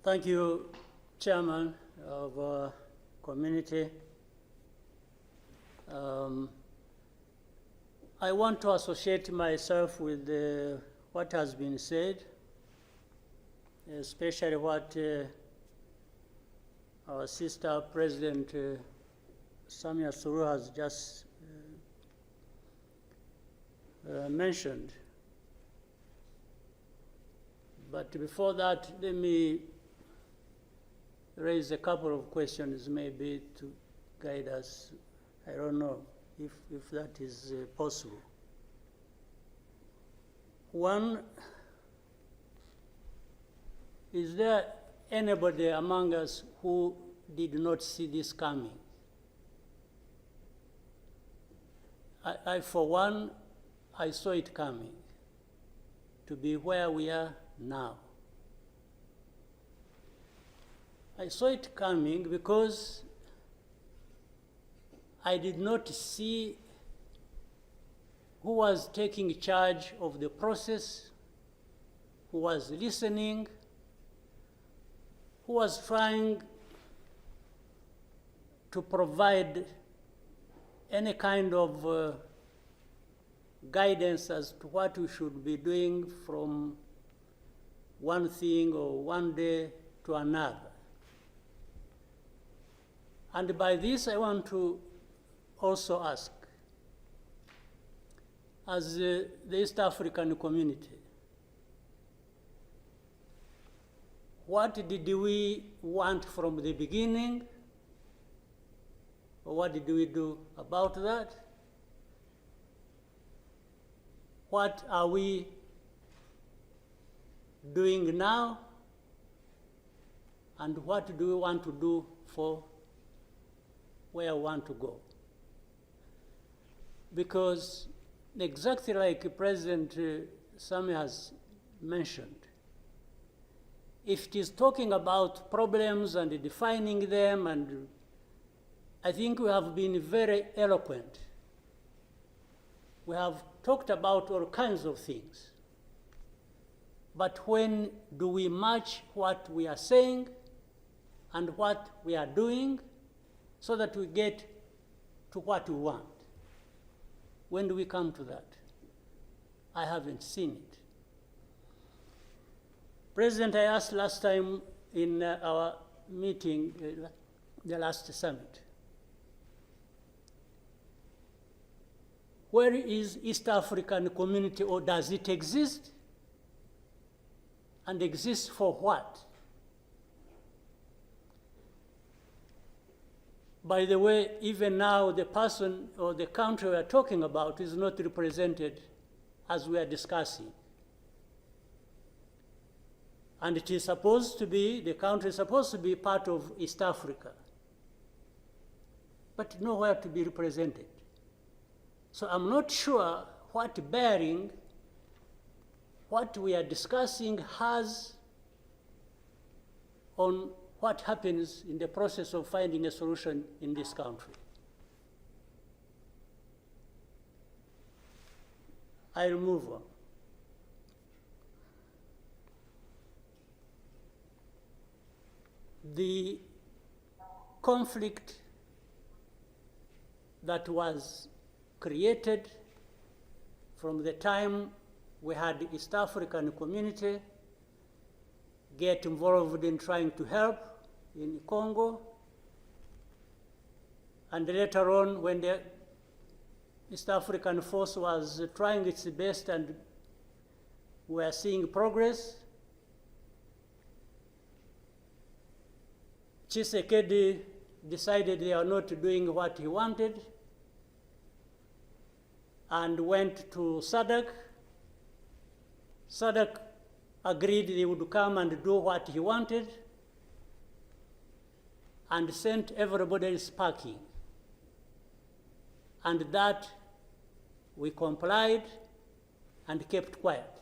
Thank you, Chairman of Community. I want to associate myself with what has been said, especially what our sister President Samia Suluhu has just mentioned. But before that, let me raise a couple of questions maybe to guide us. I don't know if that is possible. One, is there anybody among us who did not see this coming? I for one, I saw it coming to be where we are now. I saw it coming because I did not see who was taking charge of the process, who was listening, who was trying to provide any kind of guidance as to what we should be doing from one thing or one day to another. And by this, I want to also ask, as the East African community, what did we want from the beginning? Or what did we do about that? What are we doing now? And what do we want to do for where we want to go? Because exactly like President Sami has mentioned, if it is talking about problems and defining them, and I think we have been very eloquent. We have talked about all kinds of things. But when do we match what we are saying and what we are doing so that we get to what we want? When do we come to that? I haven't seen it. President, I asked last time in our meeting, the last summit, where is East African community, or does it exist? And exist for what? By the way, even now, the person or the country we are talking about is not represented as we are discussing. And it is supposed to be, the country is supposed to be part of East Africa, but nowhere to be represented. So I'm not sure what bearing what we are discussing has on what happens in the process of finding a solution in this country. I'll move on. The conflict that was created from the time we had the East African community get involved in trying to help in Congo, and later on when the East African force was trying its best and we are seeing progress, Tshisekedi decided they are not doing what he wanted and went to SADC. SADC agreed they would come and do what he wanted and sent everybody packing. And that we complied and kept quiet.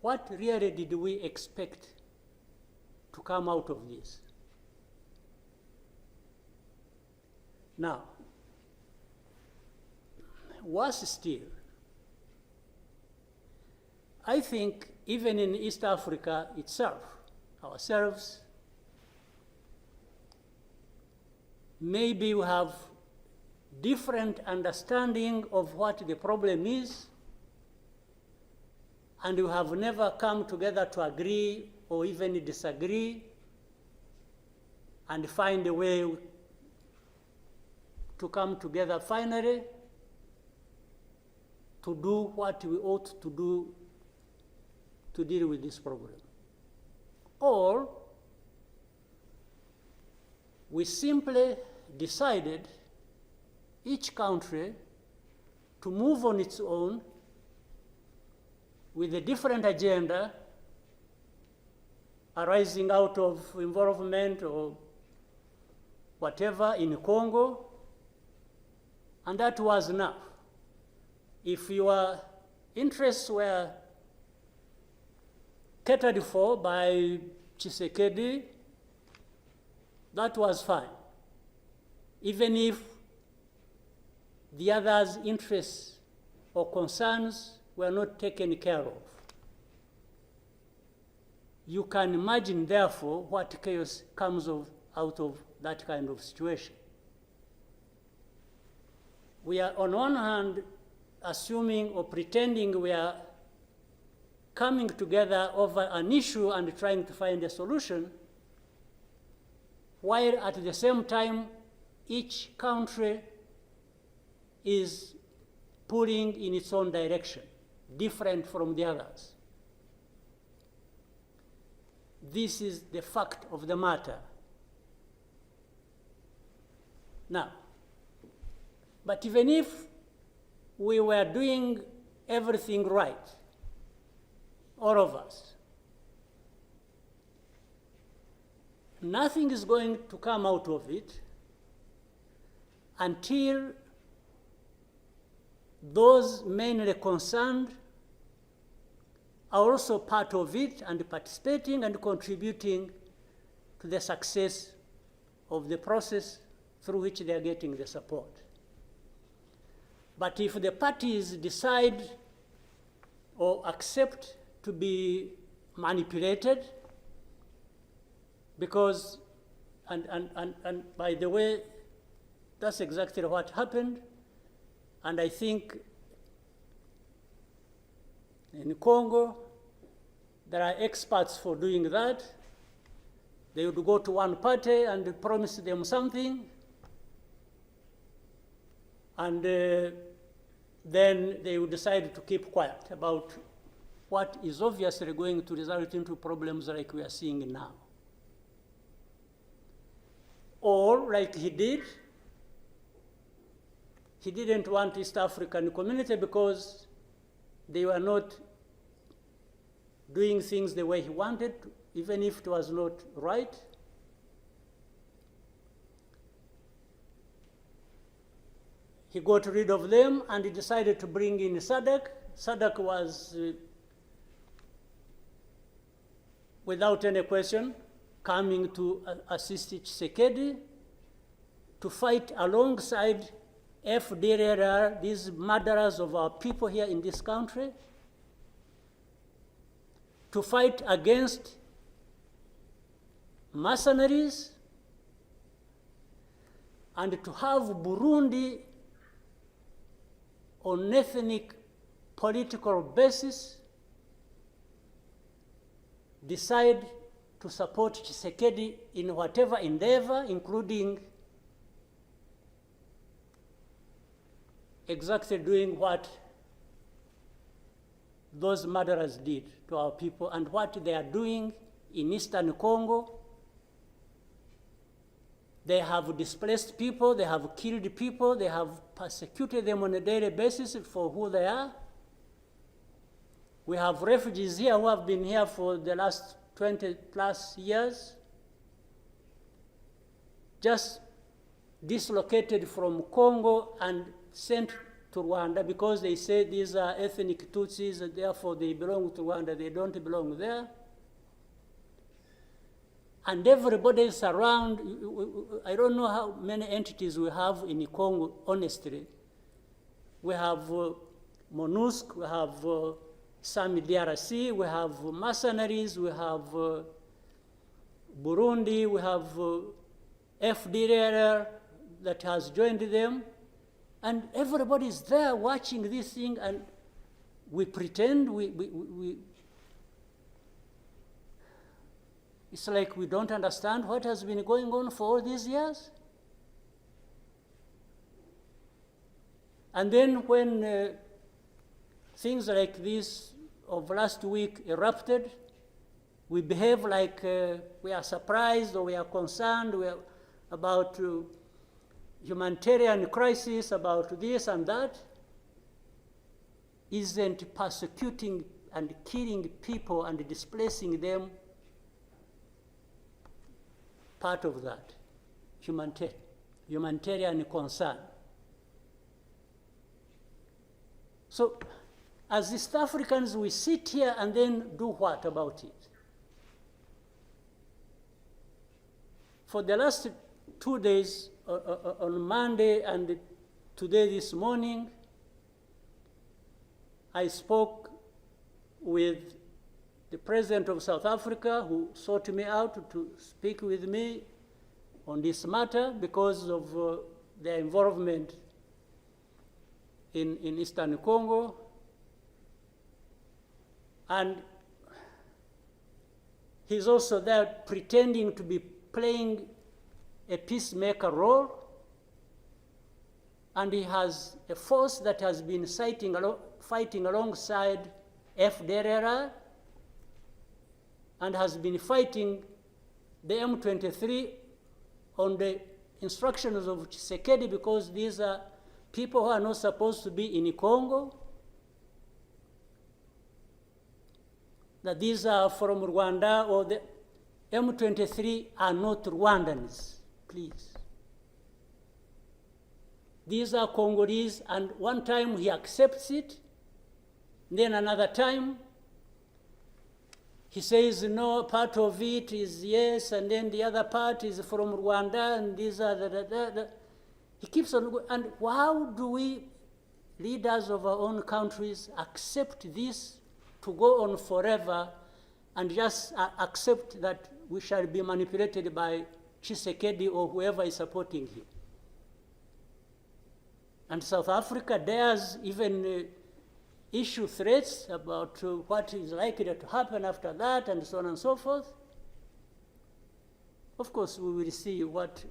What really did we expect to come out of this? Now, worse still, I think even in East Africa itself, ourselves, maybe we have different understanding of what the problem is, and we have never come together to agree or even disagree and find a way to come together finally to do what we ought to do to deal with this problem. Or we simply decided, each country, to move on its own with a different agenda arising out of involvement or whatever in Congo, and that was enough. If your interests were catered for by Tshisekedi, that was fine, even if the others' interests or concerns were not taken care of. You can imagine, therefore, what chaos comes out of that kind of situation. We are, on one hand, assuming or pretending we are coming together over an issue and trying to find a solution, while at the same time, each country is pulling in its own direction, different from the others. This is the fact of the matter. Now, but even if we were doing everything right, all of us, nothing is going to come out of it until those mainly concerned are also part of it and participating and contributing to the success of the process through which they are getting the support. But if the parties decide or accept to be manipulated, because, and by the way, that's exactly what happened, and I think in Congo, there are experts for doing that. They would go to one party and promise them something, and then they would decide to keep quiet about what is obviously going to result into problems like we are seeing now. Or, like he did, he didn't want East African community because they were not doing things the way he wanted, even if it was not right. He got rid of them and he decided to bring in SADC. SADC was, without any question, coming to assist Tshisekedi to fight alongside FDLR, these murderers of our people here in this country, to fight against mercenaries, and to have Burundi on ethnic political basis decide to support Tshisekedi in whatever endeavor, including exactly doing what those murderers did to our people and what they are doing in Eastern Congo. They have displaced people, they have killed people, they have persecuted them on a daily basis for who they are. We have refugees here who have been here for the last 20 plus years, just dislocated from Congo and sent to Rwanda because they say these are ethnic Tutsis and therefore they belong to Rwanda, they don't belong there. And everybody is around. I don't know how many entities we have in Congo, honestly. We have MONUSC, we have some DRC, we have mercenaries, we have Burundi, we have FDLR that has joined them, and everybody is there watching this thing, and we pretend it's like we don't understand what has been going on for all these years. And then when things like this of last week erupted, we behave like we are surprised or we are concerned about humanitarian crisis, about this and that. Isn't persecuting and killing people and displacing them part of that humanitarian concern? So as East Africans, we sit here and then do what about it? For the last 2 days, on Monday and today this morning, I spoke with the President of South Africa, who sought me out to speak with me on this matter because of their involvement in Eastern Congo. And he's also there pretending to be playing a peacemaker role. And he has a force that has been fighting alongside FDLR and has been fighting the M23 on the instructions of Tshisekedi, because these are people who are not supposed to be in Congo, that these are from Rwanda, or the M23 are not Rwandans, please. These are Congolese, and one time he accepts it, then another time he says no, part of it is yes, and then the other part is from Rwanda, and these are he keeps on going. And how do we, leaders of our own countries, accept this to go on forever and just accept that we shall be manipulated by Tshisekedi or whoever is supporting him? And South Africa dares even issue threats about what is likely to happen after that, and so on and so forth. Of course, we will see what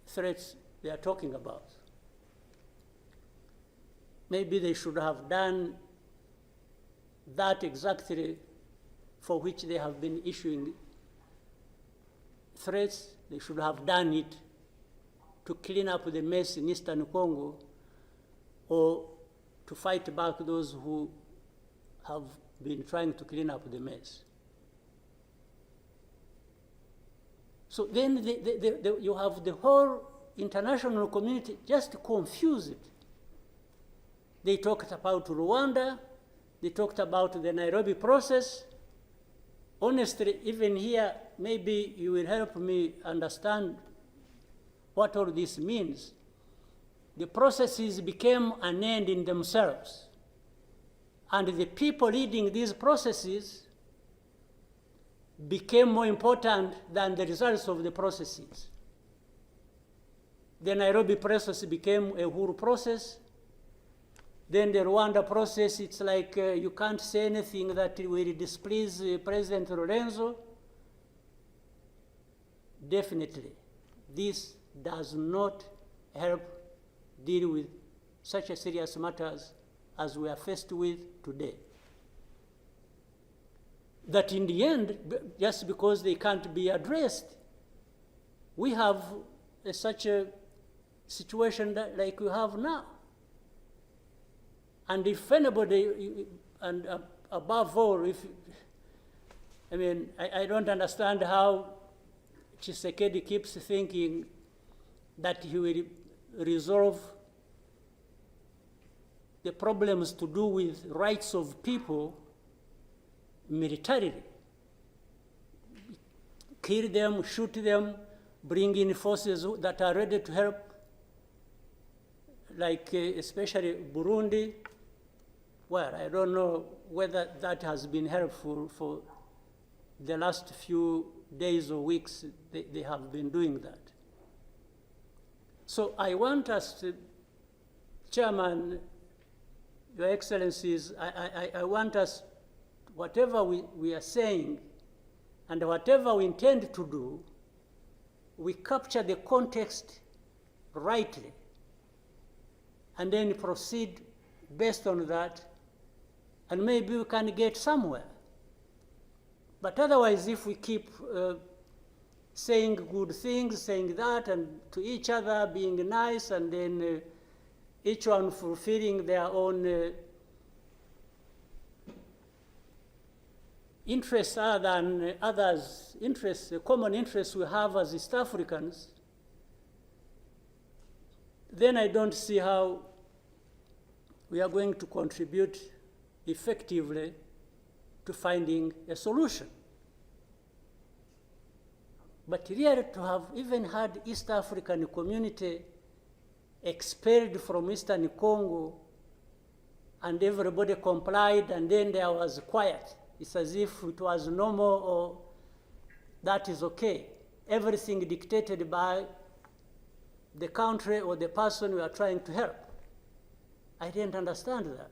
threats they are talking about. Maybe they should have done that exactly for which they have been issuing threats. They should have done it to clean up the mess in Eastern Congo, or to fight back those who have been trying to clean up the mess. So then you have the whole international community just confused. They talked about Rwanda, they talked about the Nairobi process. Honestly, even here, maybe you will help me understand what all this means. The processes became an end in themselves. And the people leading these processes became more important than the results of the processes. The Nairobi process became a whole process. Then the Rwanda process, it's like you can't say anything that will displease President Lorenzo. Definitely, this does not help deal with such a serious matters as we are faced with today. That in the end, just because they can't be addressed, we have such a situation like we have now. And if anybody, and above all, I don't understand how Tshisekedi keeps thinking that he will resolve the problems to do with rights of people militarily. Kill them, shoot them, bring in forces that are ready to help, like especially Burundi. Well, I don't know whether that has been helpful for the last few days or weeks. They have been doing that. So I want us to, Chairman, Your Excellencies, I want us, whatever we are saying and whatever we intend to do, we capture the context rightly and then proceed based on that, and maybe we can get somewhere. But otherwise, if we keep saying good things, saying that, and to each other, being nice, and then each one fulfilling their own interests other than others' interests, the common interests we have as East Africans, then I don't see how we are going to contribute effectively to finding a solution. But really, to have even had East African community expelled from Eastern Congo and everybody complied and then there was quiet, it's as if it was normal or that is okay. Everything dictated by the country or the person we are trying to help. I didn't understand that.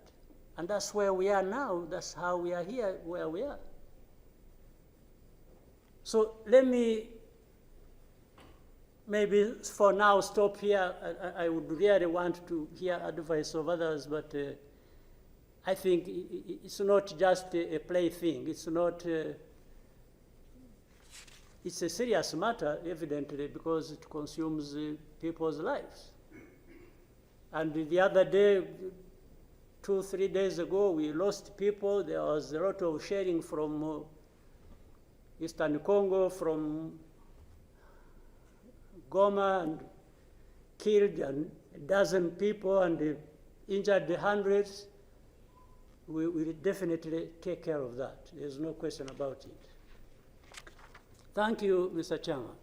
And that's where we are now. That's how we are here, where we are. So let me maybe for now stop here. I would really want to hear advice of others, but I think it's not just a plaything. It's not, it's a serious matter, evidently, because it consumes people's lives. And the other day, 2-3 days ago, we lost people. There was a lot of sharing from Eastern Congo, from Goma, and killed a dozen people and injured hundreds. We will definitely take care of that. There's no question about it. Thank you, Mr. Chairman.